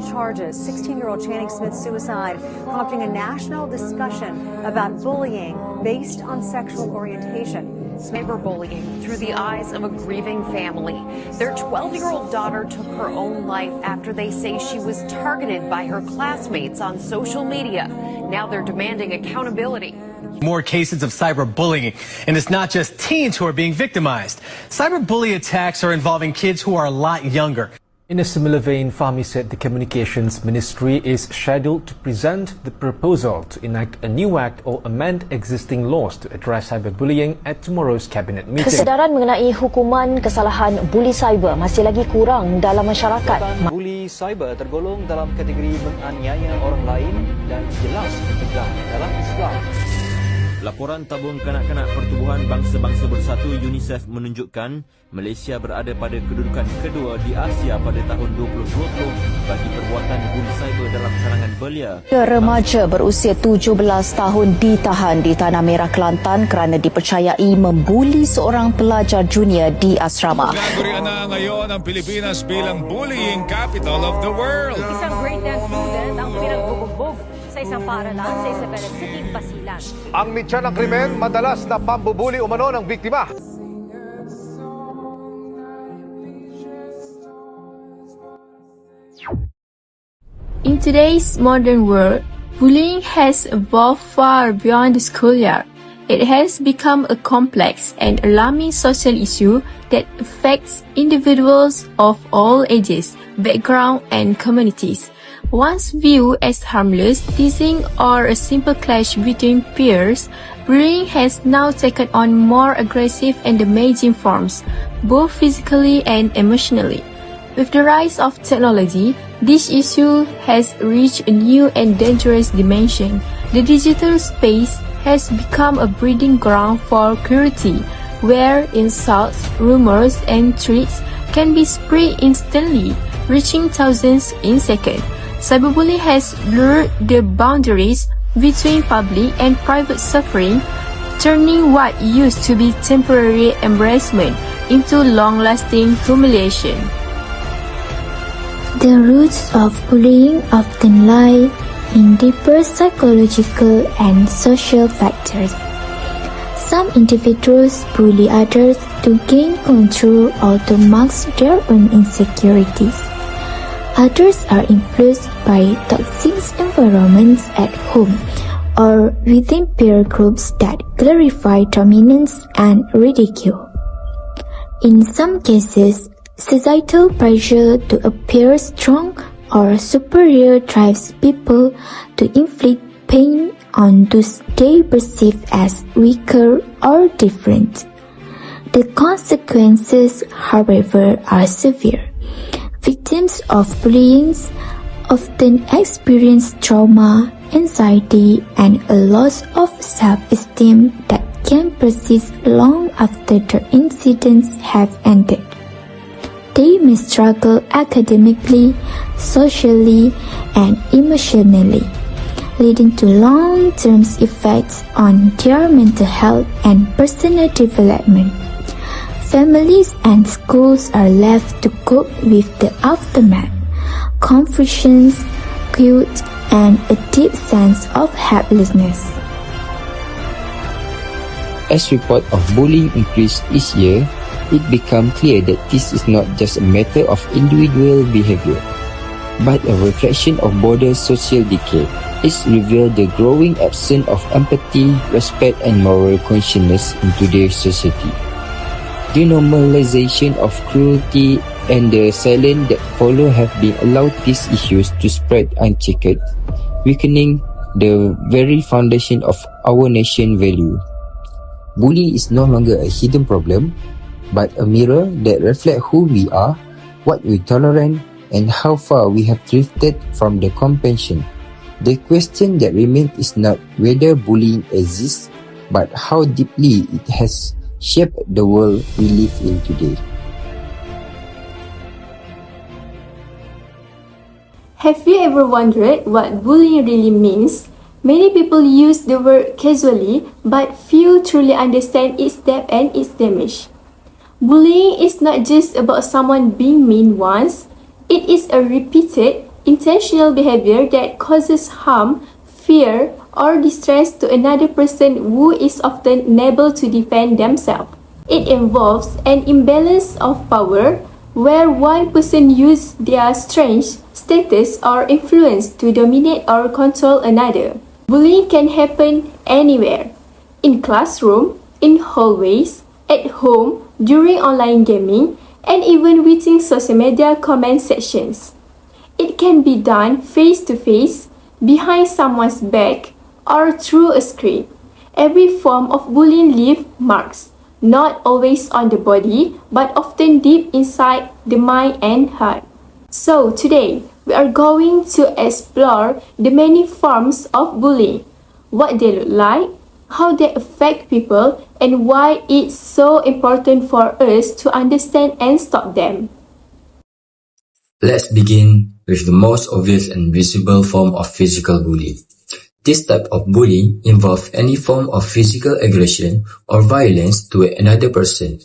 Charges 16-year-old Channing Smith's suicide prompting a national discussion about bullying based on sexual orientation. Cyberbullying through the eyes of a grieving family. Their 12-year-old daughter took her own life after they say she was targeted by her classmates on social media. Now they're demanding accountability. More cases of cyberbullying, and it's not just teens who are being victimized. Cyberbully attacks are involving kids who are a lot younger. In a similar vein, Fahmi said the Communications Ministry is scheduled to present the proposal to enact a new act or amend existing laws to address cyberbullying at tomorrow's cabinet meeting. Kesedaran mengenai hukuman kesalahan buli cyber masih lagi kurang dalam masyarakat. Buli cyber tergolong dalam kategori menganiaya orang lain dan jelas tercegah dalam Islam. Laporan tabung kanak-kanak Pertubuhan Bangsa-Bangsa Bersatu UNICEF menunjukkan Malaysia berada pada kedudukan kedua di Asia pada tahun 2020 bagi perbuatan buli cyber dalam kalangan belia. Remaja berusia 17 tahun ditahan di Tanah Merah, Kelantan kerana dipercayai membuli seorang pelajar junior di asrama. Tinagurian na ngayon ang Pilipinas bilang bullying capital of the world. Isang grade 10 student ang pinagbubugbog sa isang paaralan sa Isabela City, Basilan. Ang mitya ng krimen, madalas na pambubuli umano ng biktima. In today's modern world, bullying has evolved far beyond the schoolyard. It has become a complex and alarming social issue that affects individuals of all ages, background, and communities. Once viewed as harmless, teasing, or a simple clash between peers, bullying has now taken on more aggressive and damaging forms, both physically and emotionally. With the rise of technology, this issue has reached a new and dangerous dimension. The digital space has become a breeding ground for cruelty, where insults, rumors, and threats can be spread instantly, reaching thousands in seconds. Cyberbullying has blurred the boundaries between public and private suffering, turning what used to be temporary embarrassment into long-lasting humiliation. The roots of bullying often lie in deeper psychological and social factors. Some individuals bully others to gain control or to mask their own insecurities. Others are influenced by toxic environments at home or within peer groups that glorify dominance and ridicule. In some cases, societal pressure to appear strong or superior drives people to inflict pain on those they perceive as weaker or different. The consequences, however, are severe. Victims of bullying often experience trauma, anxiety, and a loss of self-esteem that can persist long after the incidents have ended. They may struggle academically, socially, and emotionally, leading to long-term effects on their mental health and personal development. Families and schools are left to cope with the aftermath, confusion, guilt, and a deep sense of helplessness. As reports of bullying increase each year, it becomes clear that this is not just a matter of individual behavior, but a reflection of broader social decay. It reveals the growing absence of empathy, respect, and moral consciousness in today's society. The normalization of cruelty and the silence that follow have been allowed these issues to spread unchecked, weakening the very foundation of our nation value. Bullying is no longer a hidden problem, but a mirror that reflects who we are, what we tolerate, and how far we have drifted from the compassion. The question that remains is not whether bullying exists, but how deeply it has shaped the world we live in today. Have you ever wondered what bullying really means? Many people use the word casually, but few truly understand its depth and its damage. Bullying is not just about someone being mean once. It is a repeated, intentional behavior that causes harm, fear, or distress to another person who is often unable to defend themselves. It involves an imbalance of power, where one person uses their strength, status, or influence to dominate or control another. Bullying can happen anywhere: in classroom, in hallways, at home, during online gaming, and even within social media comment sections. It can be done face-to-face, behind someone's back, or through a screen. Every form of bullying leaves marks, not always on the body, but often deep inside the mind and heart. So today, we are going to explore the many forms of bullying, what they look like, how they affect people, and why it's so important for us to understand and stop them. Let's begin with the most obvious and visible form of physical bullying. This type of bullying involves any form of physical aggression or violence to another person.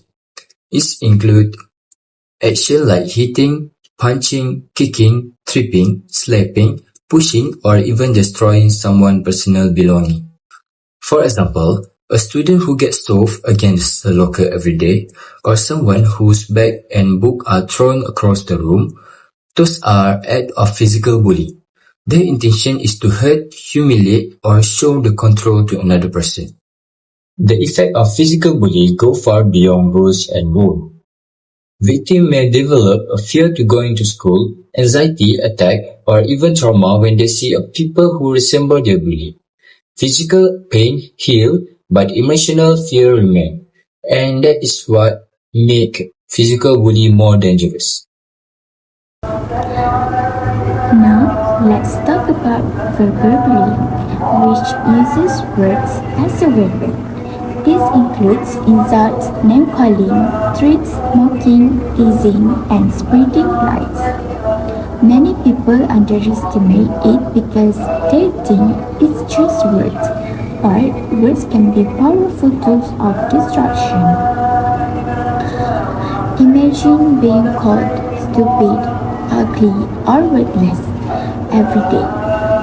It includes action like hitting, punching, kicking, tripping, slapping, pushing, or even destroying someone's personal belongings. For example, a student who gets shoved against a locker every day, or someone whose bag and book are thrown across the room, those are acts of physical bullying. Their intention is to hurt, humiliate, or show the control to another person. The effect of physical bullying go far beyond bruise and wound. Victims may develop a fear to going to school, anxiety attack, or even trauma when they see people who resemble their bully. Physical pain heal, but emotional fear remain, and that is what makes physical bullying more dangerous. Now, let's talk about verbal bullying, which uses words as a weapon. This includes insults, name-calling, threats, mocking, teasing, and spreading lies. Many people underestimate it because they think it's just words, but words can be powerful tools of destruction. Imagine being called stupid, ugly, or worthless every day.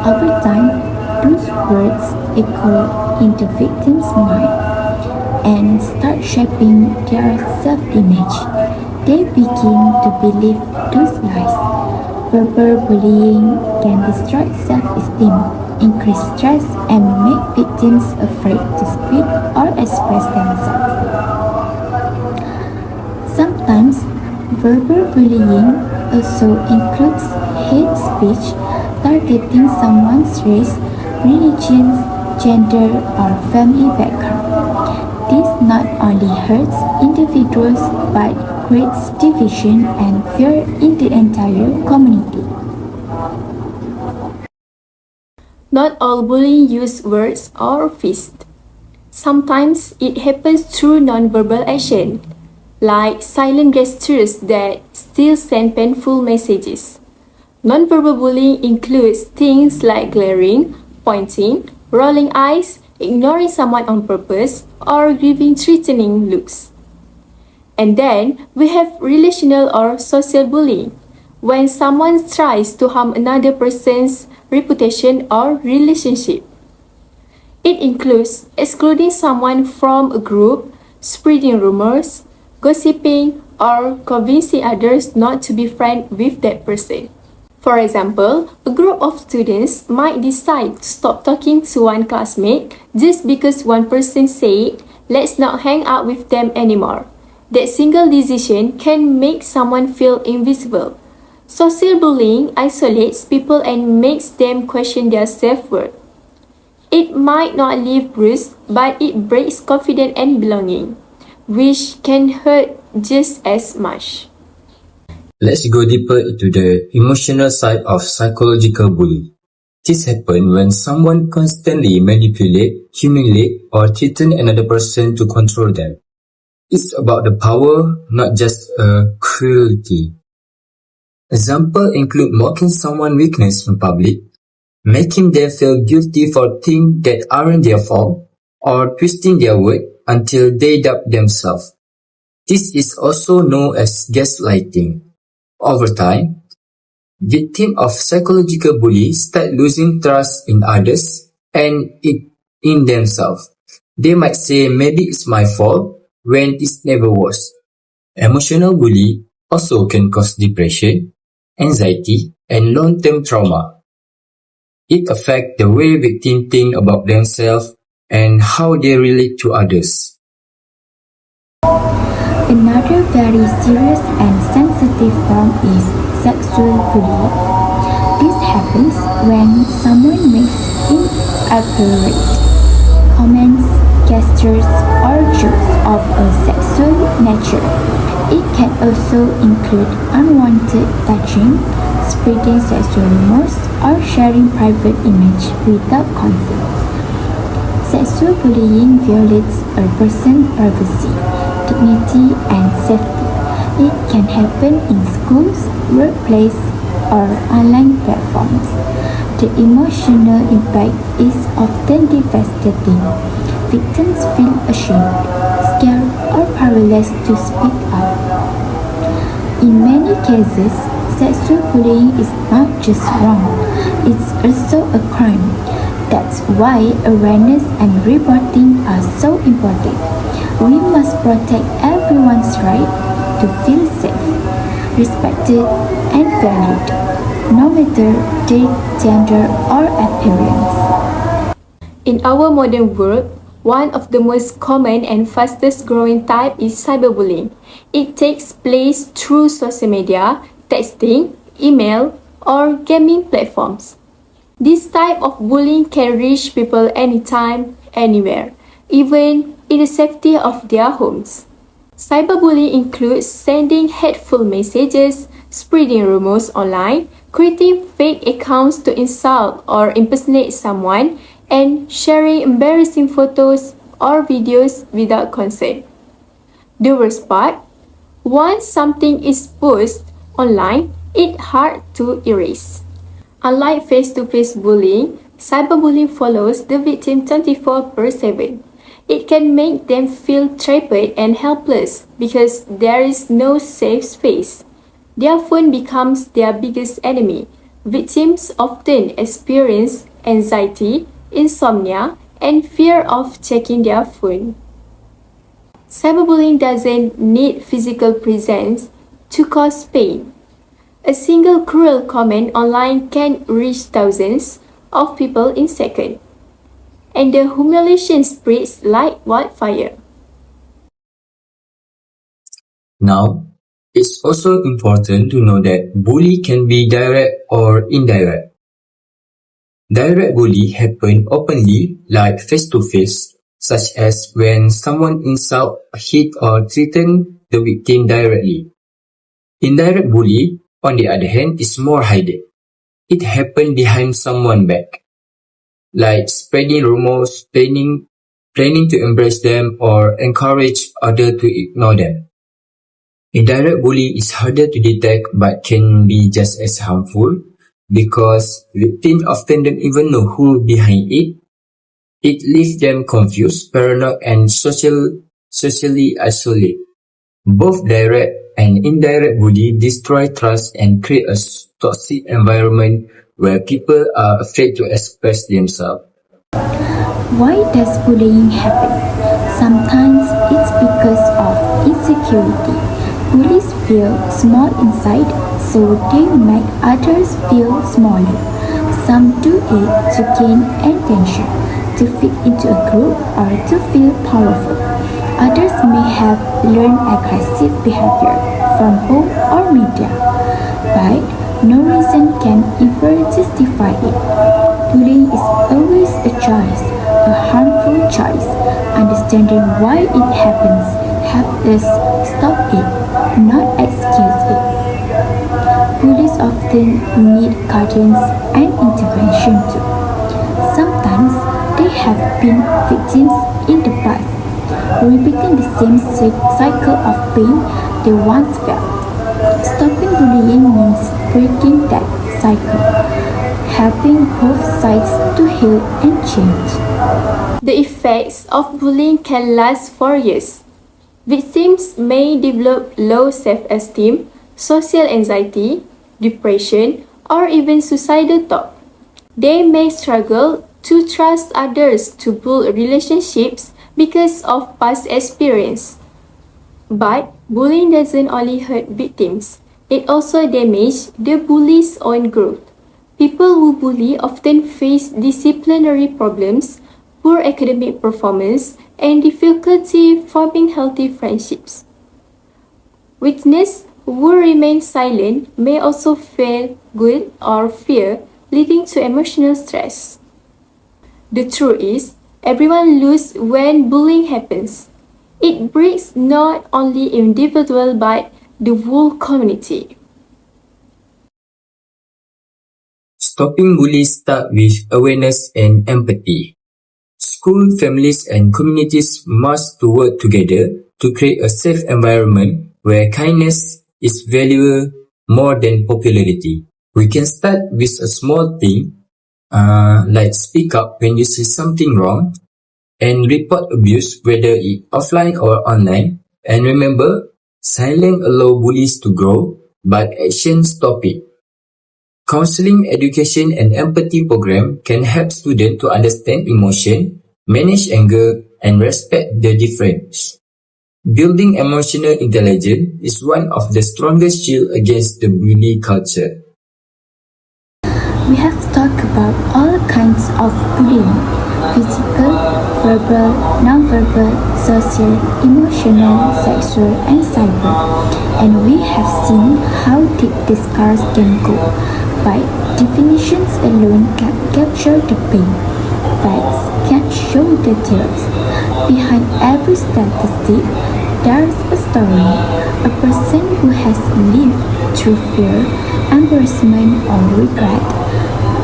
Over time, those words echo in the victim's mind and start shaping their self-image. They begin to believe those lies. Verbal bullying can destroy self-esteem, increase stress, and make victims afraid to speak or express themselves. Sometimes, verbal bullying also includes hate speech targeting someone's race, religion, gender, or family background. This not only hurts individuals but creates division and fear in the entire community. Not all bullying use words or fists. Sometimes it happens through non-verbal action, like silent gestures that still send painful messages. Non-verbal bullying includes things like glaring, pointing, rolling eyes, ignoring someone on purpose, or giving threatening looks. And then we have relational or social bullying, when someone tries to harm another person's reputation or relationship. It includes excluding someone from a group, spreading rumors, gossiping, or convincing others not to be friends with that person. For example, a group of students might decide to stop talking to one classmate just because one person said, "Let's not hang out with them anymore." That single decision can make someone feel invisible. Social bullying isolates people and makes them question their self-worth. It might not leave bruise, but it breaks confidence and belonging, which can hurt just as much. Let's go deeper into the emotional side of psychological bullying. This happens when someone constantly manipulates, humiliates, or threatens another person to control them. It's about the power, not just cruelty. Examples include mocking someone's weakness in public, making them feel guilty for things that aren't their fault, or twisting their words until they doubt themselves. This is also known as gaslighting. Over time, victims of psychological bullying start losing trust in others and in themselves. They might say, maybe it's my fault, when it never was. Emotional bullying also can cause depression, anxiety, and long-term trauma. It affects the way victims think about themselves and how they relate to others. Another very serious and sensitive form is sexual bullying. This happens when someone makes inappropriate comments, gestures, or jokes of a sexual nature. It can also include unwanted touching, spreading sexual rumors, or sharing private images without consent. Sexual bullying violates a person's privacy, dignity, and safety. It can happen in schools, workplace, or online platforms. The emotional impact is often devastating. Victims feel ashamed, scared, or powerless to speak up. In many cases, sexual bullying is not just wrong, it's also a crime. That's why awareness and reporting are so important. We must protect everyone's right to feel safe, respected, and valued, no matter their gender or appearance. In our modern world, one of the most common and fastest growing type is cyberbullying. It takes place through social media, texting, email, or gaming platforms. This type of bullying can reach people anytime, anywhere, even in the safety of their homes. Cyberbullying includes sending hateful messages, spreading rumors online, creating fake accounts to insult or impersonate someone, and sharing embarrassing photos or videos without consent. The worst part, once something is posted online, it's hard to erase. Unlike face-to-face bullying, cyberbullying follows the victim 24/7. It can make them feel trapped and helpless because there is no safe space. Their phone becomes their biggest enemy. Victims often experience anxiety, insomnia, and fear of checking their phone. Cyberbullying doesn't need physical presence to cause pain. A single cruel comment online can reach thousands of people in seconds, and the humiliation spreads like wildfire. Now, it's also important to know that bullying can be direct or indirect. Direct bullying happens openly, like face-to-face, such as when someone insults, hits, or threatens the victim directly. Indirect bullying, on the other hand, is more hidden. It happens behind someone's back, like spreading rumors, planning to embrace them, or encourage others to ignore them. Indirect bullying is harder to detect but can be just as harmful because victims often don't even know who behind it. It leaves them confused, paranoid, and socially isolated. Both direct and indirect bullying destroy trust and create a toxic environment where people are afraid to express themselves. Why does bullying happen? Sometimes it's because of insecurity. Bullies feel small inside, so they make others feel smaller. Some do it to gain attention, to fit into a group, or to feel powerful. Others may have learned aggressive behavior from home or media, but no reason can ever justify it. Bullying is always a choice, a harmful choice. Understanding why it happens helps us stop it, not excuse it. Bullies often need guidance and intervention too. Sometimes they have been victims in the past, repeating the same cycle of pain they once felt. Stopping bullying means breaking that cycle, helping both sides to heal and change. The effects of bullying can last for years. Victims may develop low self-esteem, social anxiety, depression, or even suicidal thoughts. They may struggle to trust others, to build relationships because of past experience. But bullying doesn't only hurt victims, it also damages the bully's own growth. People who bully often face disciplinary problems, poor academic performance, and difficulty forming healthy friendships. Witnesses who remain silent may also feel guilt or fear, leading to emotional stress. The truth is, everyone loses when bullying happens. It breaks not only individual but the whole community. Stopping bullies starts with awareness and empathy. School, families, and communities must work together to create a safe environment where kindness is valued more than popularity. We can start with a small thing, like speak up when you see something wrong, and report abuse, whether it offline or online. And remember, silence allows bullies to grow, but action stop it. Counseling, education, and empathy program can help students to understand emotion, manage anger, and respect the difference. Building emotional intelligence is one of the strongest shields against the bully culture. We have talked about all kinds of bullying: physical, verbal, non-verbal, social, emotional, sexual, and cyber. And we have seen how deep the scars can go. By definitions alone can't capture the pain. Facts can't show the tears. Behind every statistic, there's a story. A person who has lived through fear, embarrassment, or regret.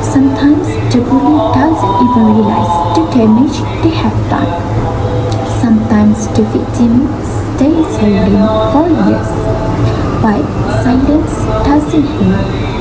Sometimes the bully doesn't even realize the damage they have done. Sometimes the victim stays silent for years, but silence doesn't heal.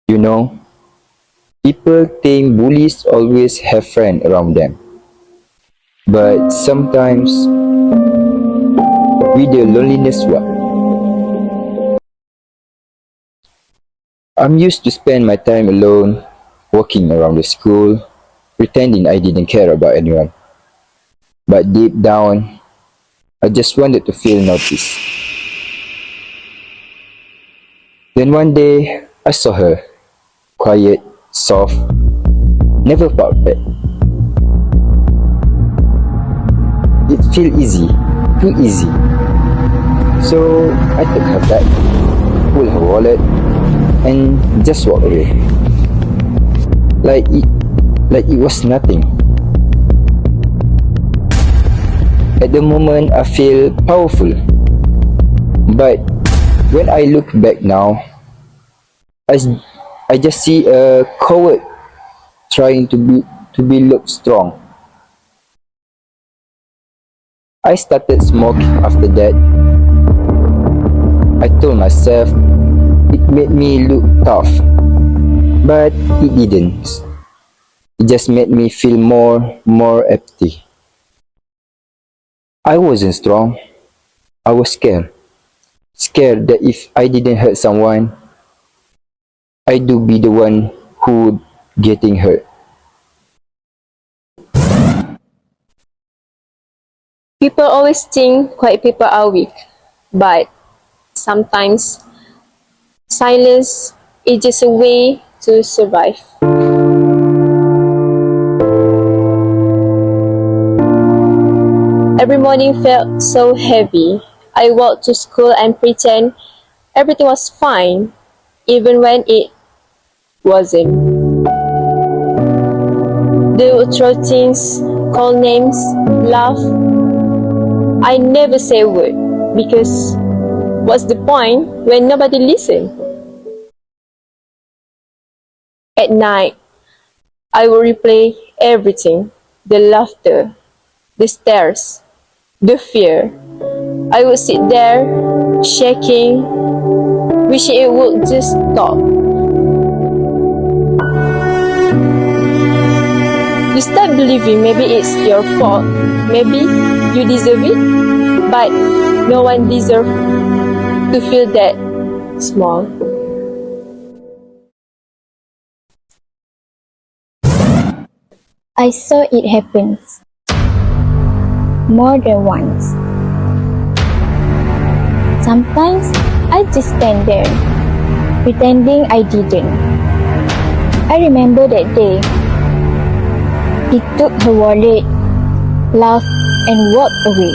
You know, people think bullies always have friends around them. But sometimes, with the loneliness one. I'm used to spend my time alone, walking around the school, pretending I didn't care about anyone. But deep down, I just wanted to feel noticed. Then one day, I saw her. Quiet, soft, never perfect. It felt easy, too easy. So I took her bag, pulled her wallet, and just walked away. Like it was nothing. At the moment, I feel powerful. But when I look back now, I just see a coward trying to look strong. I started smoking after that. I told myself it made me look tough, but it didn't. It just made me feel more empty. I wasn't strong. I was scared. Scared that if I didn't hurt someone, I'd be the one who getting hurt. People always think quiet people are weak, but sometimes silence is just a way to survive. Every morning felt so heavy. I walked to school and pretend everything was fine, even when it wasn't. They would throw things, call names, laugh. I never say a word because what's the point when nobody listens? At night, I would replay everything, the laughter, the stares, the fear. I would sit there, shaking, wishing it would just stop. You start believing maybe it's your fault, maybe you deserve it, but no one deserves to feel that small. I saw it happen more than once. Sometimes I just stand there, pretending I didn't. I remember that day. He took her wallet, laughed, and walked away.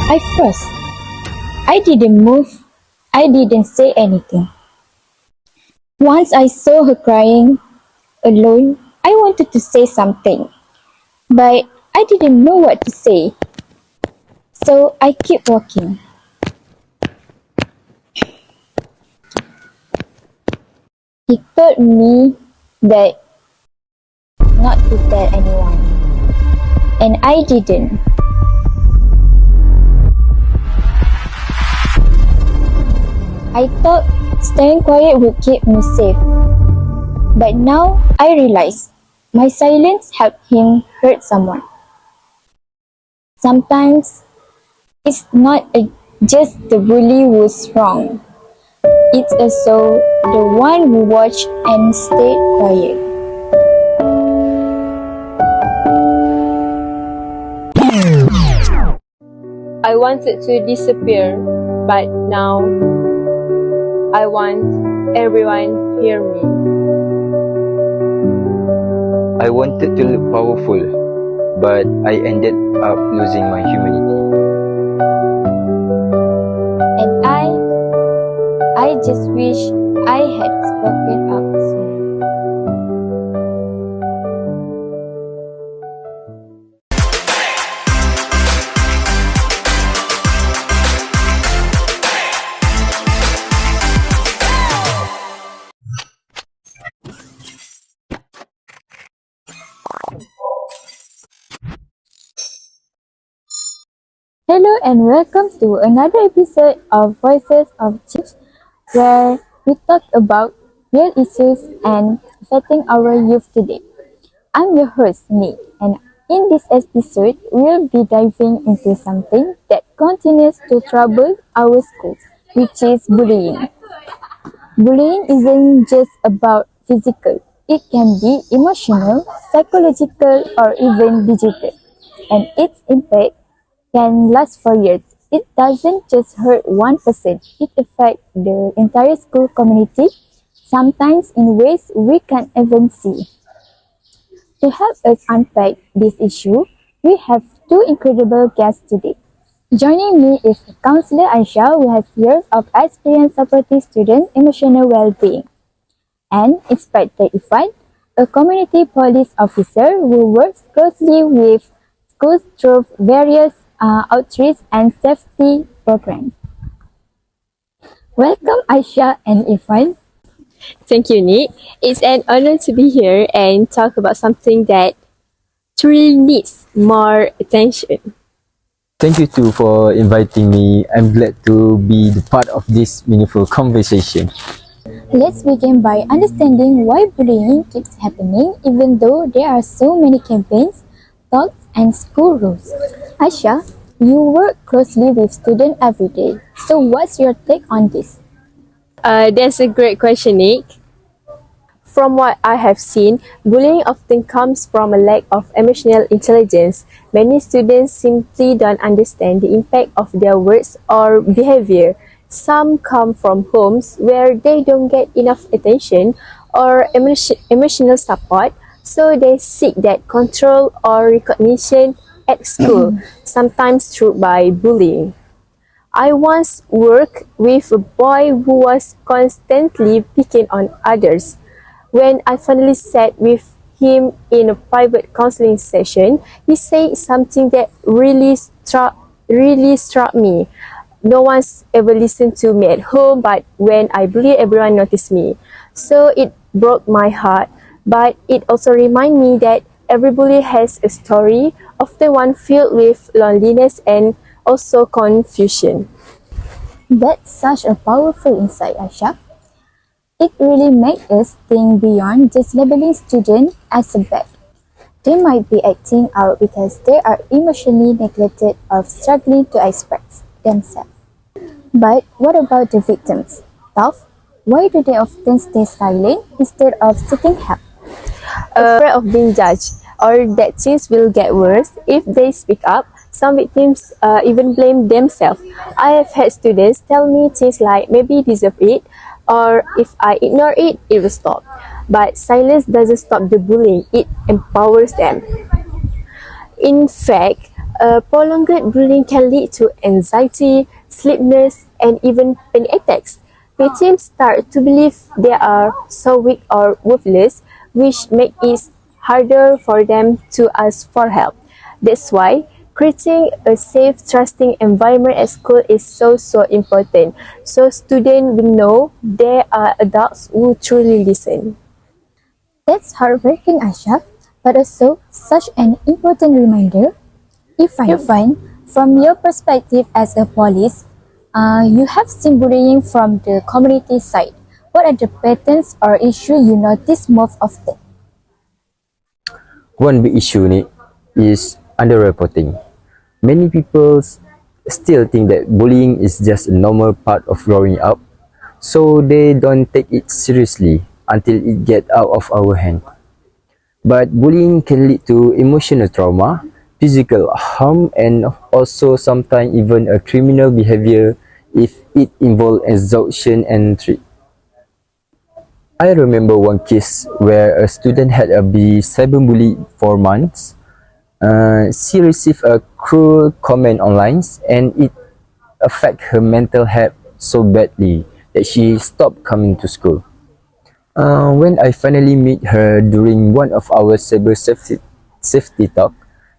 I froze. I didn't move. I didn't say anything. Once I saw her crying, alone, I wanted to say something, but I didn't know what to say. So I kept walking. He told me that not to tell anyone, and I didn't. I thought staying quiet would keep me safe, but now I realize my silence helped him hurt someone. Sometimes it's not just the bully who's wrong. It's also the one who watched and stayed quiet. I wanted to disappear, but now I want everyone hear me. I wanted to look powerful, but I ended up losing my humanity. And I just wish I had spoken up sooner. Hello and welcome to another episode of Voices of Change, where we talk about real issues and affecting our youth today. I'm your host, Nick, and in this episode, we'll be diving into something that continues to trouble our schools, which is bullying. Bullying isn't just about physical. It can be emotional, psychological, or even digital, and its impact can last for years. It doesn't just hurt one person, it affects the entire school community, sometimes in ways we can't even see. To help us unpack this issue, we have two incredible guests today. Joining me is Counselor Aisha, who has years of experience supporting student emotional well-being, and Inspector Ifan, a community police officer who works closely with schools through various outreach and safety programs. Welcome Aisha and Ifan. Thank you, Nick. It's an honor to be here and talk about something that truly needs more attention. Thank you too for inviting me. I'm glad to be the part of this meaningful conversation. Let's begin by understanding why bullying keeps happening even though there are so many campaigns, talks, and school rules. Aisha, you work closely with students every day. So what's your take on this? That's a great question, Nick. From what I have seen, bullying often comes from a lack of emotional intelligence. Many students simply don't understand the impact of their words or behavior. Some come from homes where they don't get enough attention or emotional support, so they seek that control or recognition at school, sometimes through by bullying. I once worked with a boy who was constantly picking on others. When I finally sat with him in a private counseling session, he said something that really struck me. No one's ever listened to me at home, but when I bully, everyone noticed me. So it broke my heart, but it also reminded me that every bully has a story, often one filled with loneliness and also confusion. That's such a powerful insight, Aisha. It really makes us think beyond just labeling students as a bad. They might be acting out because they are emotionally neglected or struggling to express themselves. But what about the victims? Tough? Why do they often stay silent instead of seeking help? Afraid of being judged or that things will get worse if they speak up. Some victims even blame themselves. I have had students tell me things like maybe deserve it or if I ignore it, it will stop. But silence doesn't stop the bullying, it empowers them. In fact, prolonged bullying can lead to anxiety, sleepiness, and even panic attacks. Victims start to believe they are so weak or worthless, which makes it harder for them to ask for help. That's why creating a safe, trusting environment at school is so important. So students will know there are adults who truly listen. That's heartbreaking, Asha, but also such an important reminder. If I find, from your perspective as a police, you have seen bullying from the community side. What are the patterns or issues you notice most often? One big issue is underreporting. Many people still think that bullying is just a normal part of growing up, so they don't take it seriously until it gets out of our hand. But bullying can lead to emotional trauma, physical harm, and also sometimes even a criminal behavior if it involves exhaustion and threat. I remember one case where a student had been cyberbullied for months. She received a cruel comment online and it affected her mental health so badly that she stopped coming to school. When I finally met her during one of our cyber safety talk,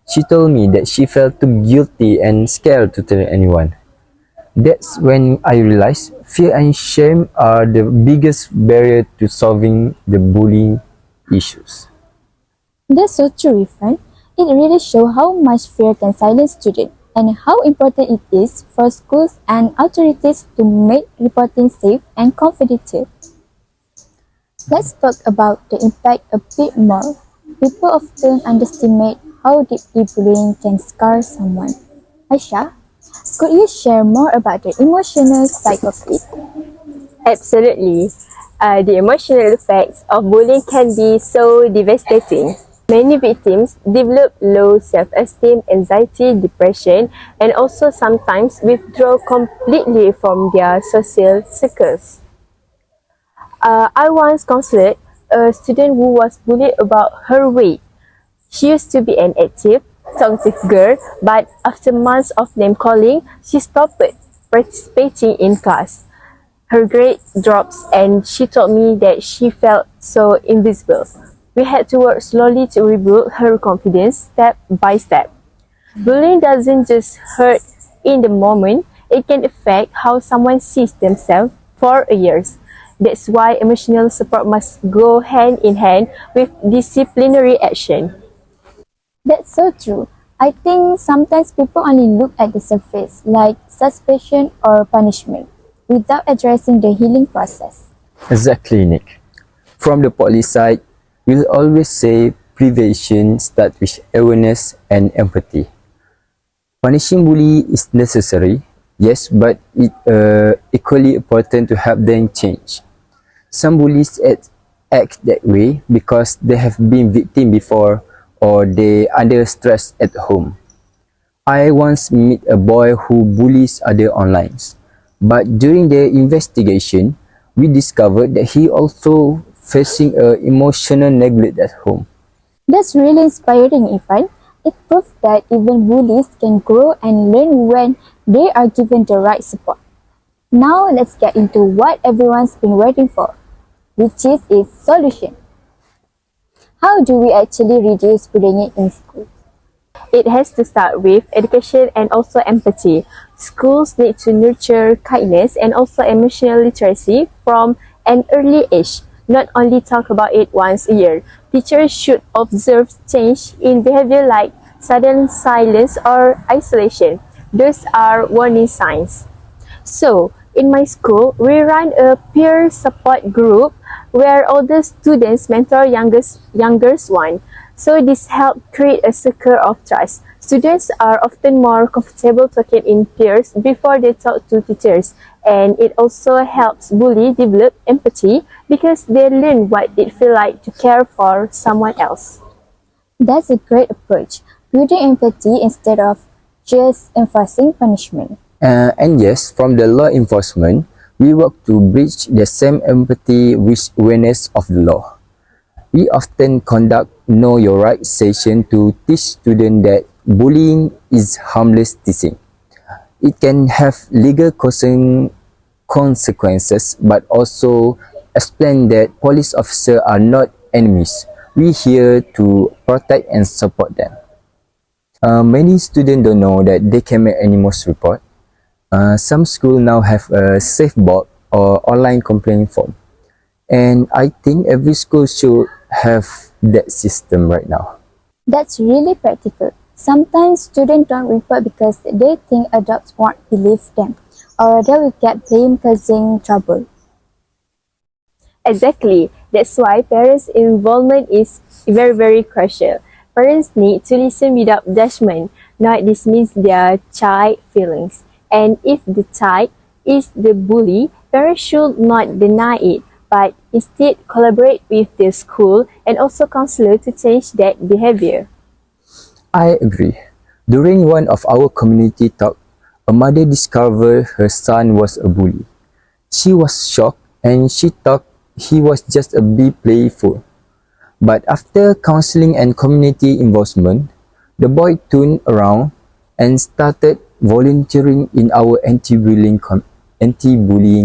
she told me that she felt too guilty and scared to tell anyone. That's when I realized fear and shame are the biggest barrier to solving the bullying issues. That's so true, Irfan. It really shows how much fear can silence students and how important it is for schools and authorities to make reporting safe and competitive. Let's talk about the impact a bit more. People often underestimate how deeply bullying can scar someone. Aisha, could you share more about the emotional side of it? Absolutely. The emotional effects of bullying can be so devastating. Many victims develop low self-esteem, anxiety, depression, and also sometimes withdraw completely from their social circles. I once counseled a student who was bullied about her weight. She used to be an active, talkative girl, but after months of name calling, she stopped participating in class. Her grade drops and she told me that she felt so invisible. We had to work slowly to rebuild her confidence step by step. Bullying doesn't just hurt in the moment, it can affect how someone sees themselves for years. That's why emotional support must go hand in hand with disciplinary action. That's so true. I think sometimes people only look at the surface, like suspicion or punishment, without addressing the healing process. Exactly, Nick. From the police side, we'll always say prevention starts with awareness and empathy. Punishing bully is necessary, yes, but it's equally important to help them change. Some bullies act that way because they have been victim before or they under stress at home. I once met a boy who bullies other online, but during the investigation, we discovered that he also facing emotional neglect at home. That's really inspiring, Ifan. It proves that even bullies can grow and learn when they are given the right support. Now let's get into what everyone's been waiting for, which is its solution. How do we actually reduce bullying in schools? It has to start with education and also empathy. Schools need to nurture kindness and also emotional literacy from an early age, not only talk about it once a year. Teachers should observe change in behavior like sudden silence or isolation. Those are warning signs. So, in my school, we run a peer support group where older students mentor youngest one. So this helps create a circle of trust. Students are often more comfortable talking in peers before they talk to teachers, and it also helps bullies develop empathy because they learn what it feels like to care for someone else. That's a great approach, building empathy instead of just enforcing punishment. And yes, from the law enforcement, we work to bridge the same empathy with awareness of the law. We often conduct Know Your Rights session to teach students that bullying is harmless teaching. It can have legal consequences, but also explain that police officers are not enemies. We're here to protect and support them. Many students don't know that they can make anonymous report. Some schools now have a safe board or online complaint form. And I think every school should have that system right now. That's really practical. Sometimes students don't report because they think adults won't believe them, or they will get blamed causing trouble. Exactly. That's why parents' involvement is very, very crucial. Parents need to listen without judgment, not dismiss their child's feelings. And if the child is the bully, parents should not deny it, but instead collaborate with the school and also counselor to change that behavior. I agree. During one of our community talk, a mother discovered her son was a bully. She was shocked and she thought he was just a bit playful. But after counseling and community involvement, the boy turned around and started volunteering in our anti-bullying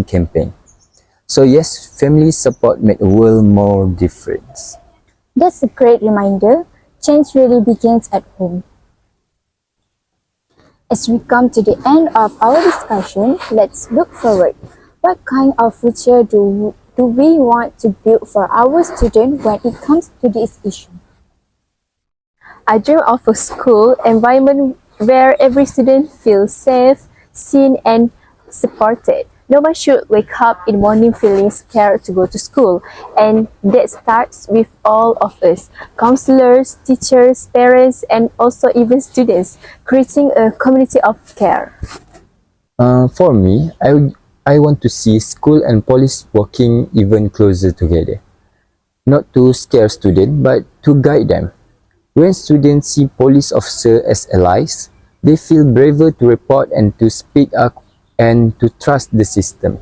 campaign. So yes, family support made a world more difference. That's a great reminder. Change really begins at home. As we come to the end of our discussion, let's look forward. What kind of future do we want to build for our students when it comes to this issue? I dream of a school environment where every student feels safe, seen, and supported. No one should wake up in the morning feeling scared to go to school, and that starts with all of us, counselors, teachers, parents, and also even students, creating a community of care. For me, I want to see school and police working even closer together. Not to scare students, but to guide them. When students see police officers as allies, they feel braver to report and to speak up and to trust the system.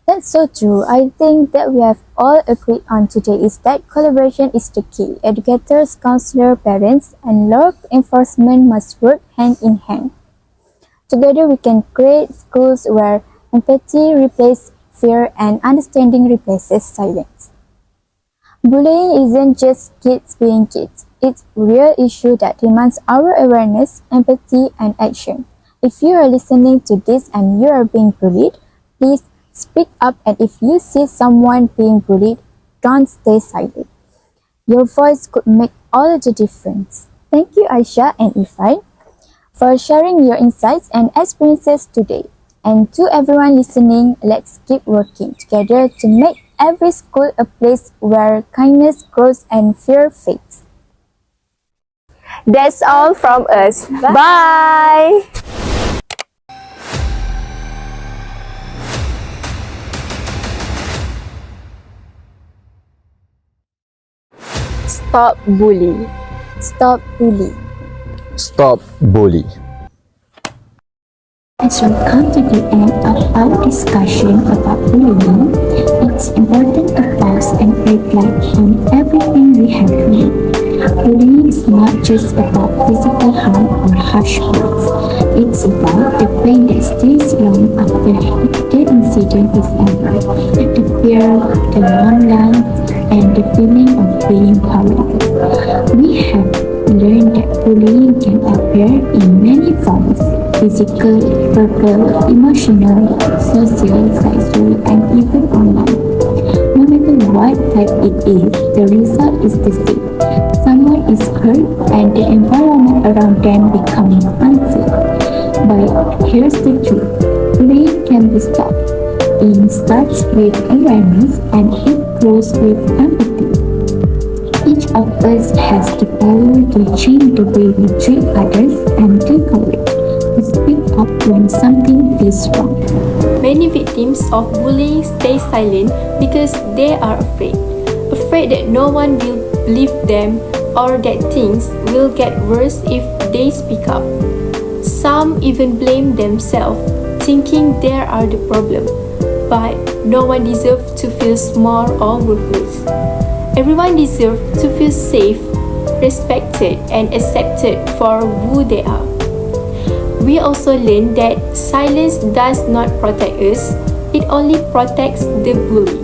That's so true. I think that we have all agreed on today is that collaboration is the key. Educators, counselors, parents, and law enforcement must work hand in hand. Together we can create schools where empathy replaces fear and understanding replaces silence. Bullying isn't just kids being kids. It's a real issue that demands our awareness, empathy, and action. If you are listening to this and you are being bullied, please speak up, and if you see someone being bullied, don't stay silent. Your voice could make all the difference. Thank you, Aisha and Ifai, for sharing your insights and experiences today. And to everyone listening, let's keep working together to make every school a place where kindness grows and fear fades. That's all from us. Bye. Stop bully. Stop bully. Stop bully. As we come to the end of our discussion about bullying, it's important to pause and reflect on everything we have learned. Bullying is not just about physical harm or harsh words. It's about the pain that stays long after the incident is over, the fear, the long lines, and the feeling of being powerless. We have learned that bullying can appear in many forms: physical, verbal, emotional, social, sexual, and even online. No matter what type it is, the result is the same. Someone is hurt and the environment around them becomes unsafe. But here's the truth: bullying can be stopped. It starts with awareness and it grows with empathy. Each of us has the power to change the way we treat others and the courage to speak up when something feels wrong. Many victims of bullying stay silent because they are afraid that no one will believe them or that things will get worse if they speak up. Some even blame themselves, thinking they are the problem. But no one deserves to feel small or worthless. Everyone deserves to feel safe, respected, and accepted for who they are. We also learn that silence does not protect us, it only protects the bully.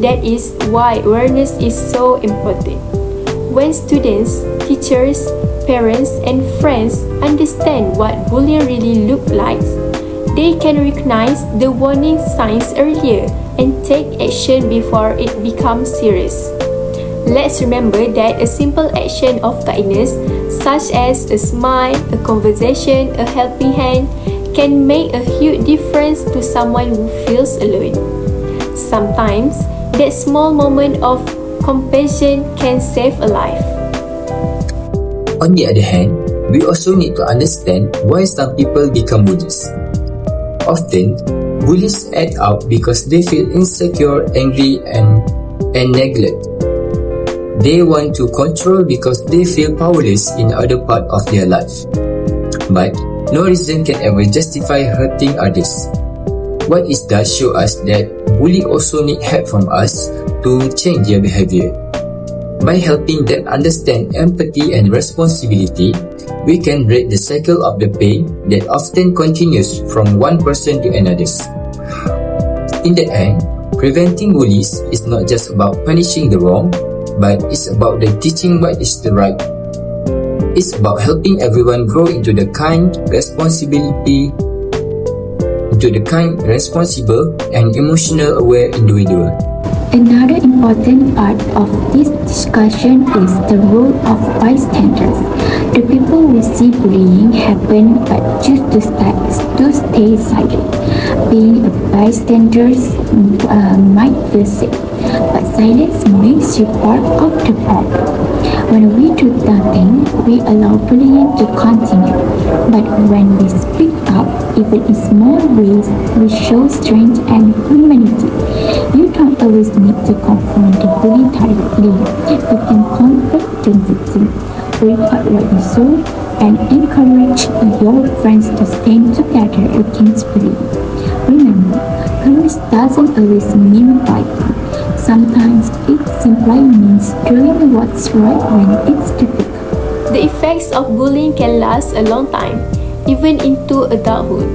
That is why awareness is so important. When students, teachers, parents, and friends understand what bullying really looks like, they can recognize the warning signs earlier and take action before it becomes serious. Let's remember that a simple action of kindness, such as a smile, a conversation, a helping hand, can make a huge difference to someone who feels alone. Sometimes, that small moment of compassion can save a life. On the other hand, we also need to understand why some people become bullies. Often, bullies act out because they feel insecure, angry, and neglected. They want to control because they feel powerless in other part of their life. But no reason can ever justify hurting others. What it does show us that bullies also need help from us to change their behavior. By helping them understand empathy and responsibility, we can break the cycle of the pain that often continues from one person to another. In the end, preventing bullies is not just about punishing the wrong, but it's about the teaching what is the right. It's about helping everyone grow into the responsible, and emotional aware individual. Another important part of this discussion is the role of bystanders. The people who see bullying happen but choose to stay silent. Being a bystander might feel safe, but silence makes you part of the problem. When we do nothing, we allow bullying to continue. But when we speak up, even in small ways, we show strength and humanity. You don't always need to confront the bully directly. You can comfort the victim, report what you saw, and encourage your friends to stand together against bullying. Remember, courage doesn't always mean fighting. Sometimes it simply means doing what's right when it's difficult. The effects of bullying can last a long time, even into adulthood.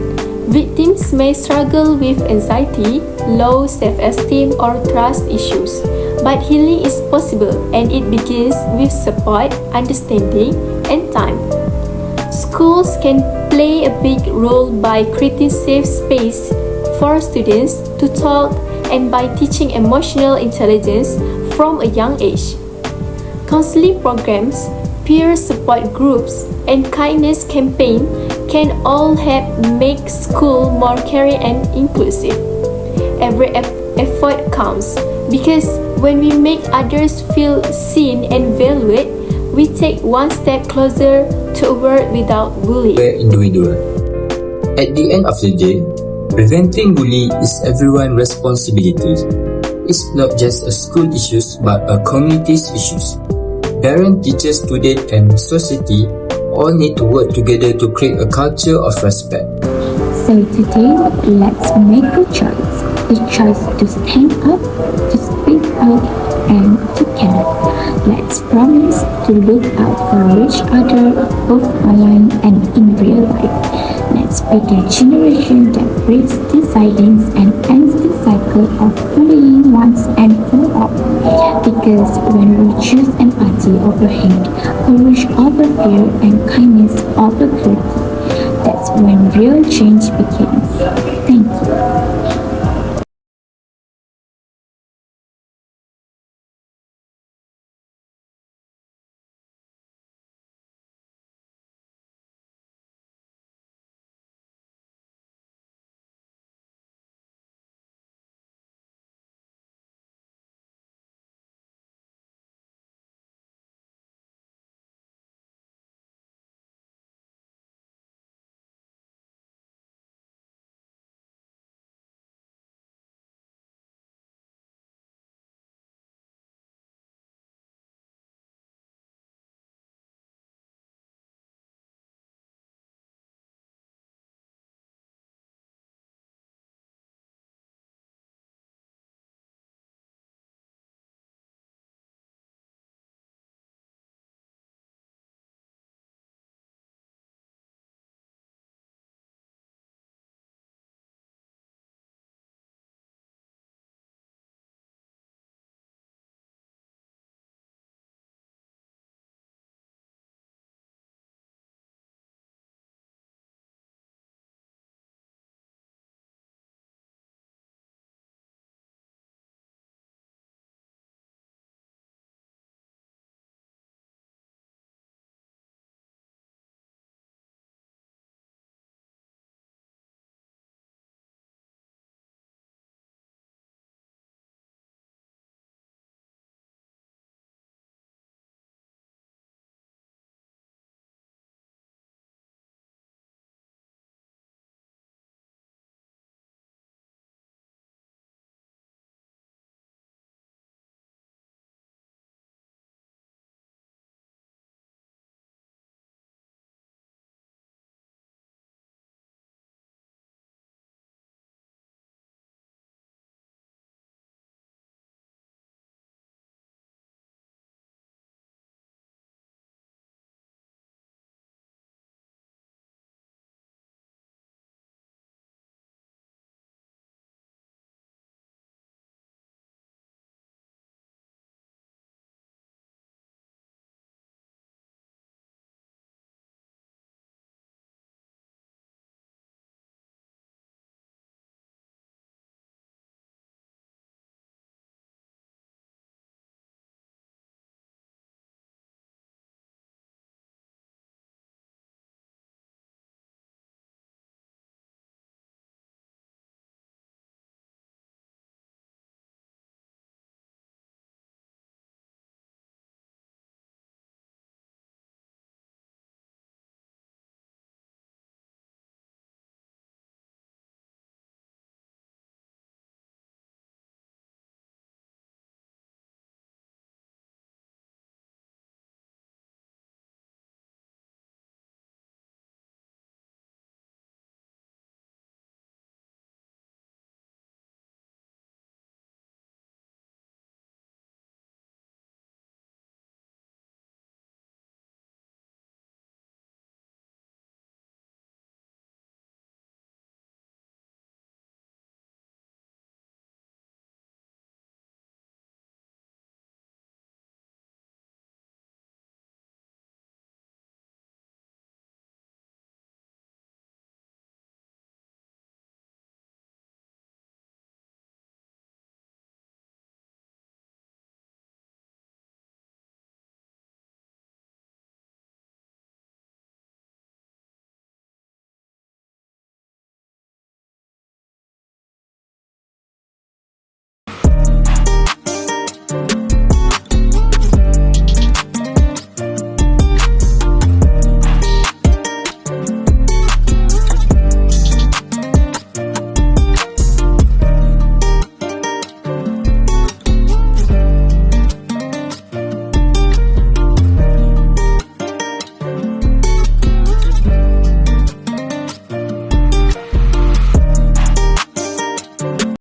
Victims may struggle with anxiety, low self-esteem, or trust issues. But healing is possible, and it begins with support, understanding, and time. Schools can play a big role by creating safe space for students to talk and by teaching emotional intelligence from a young age. Counseling programs, peer support groups, and kindness campaigns can all help make school more caring and inclusive. Every effort counts. Because when we make others feel seen and valued, we take one step closer to a world without bullying. Individual. At the end of the day, preventing bullying is everyone's responsibility. It's not just a school issue but a community's issues. Parents, teachers, students, and society all need to work together to create a culture of respect. So today, let's make a choice. A choice to stand up, to speak out, and to care. Let's promise to look out for each other, both online and in real life. Let's be the generation that breaks the silence and ends the cycle of bullying once and for all. Because when we choose empathy over hate, courage over fear, and kindness over cruelty, that's when real change begins. Thank you.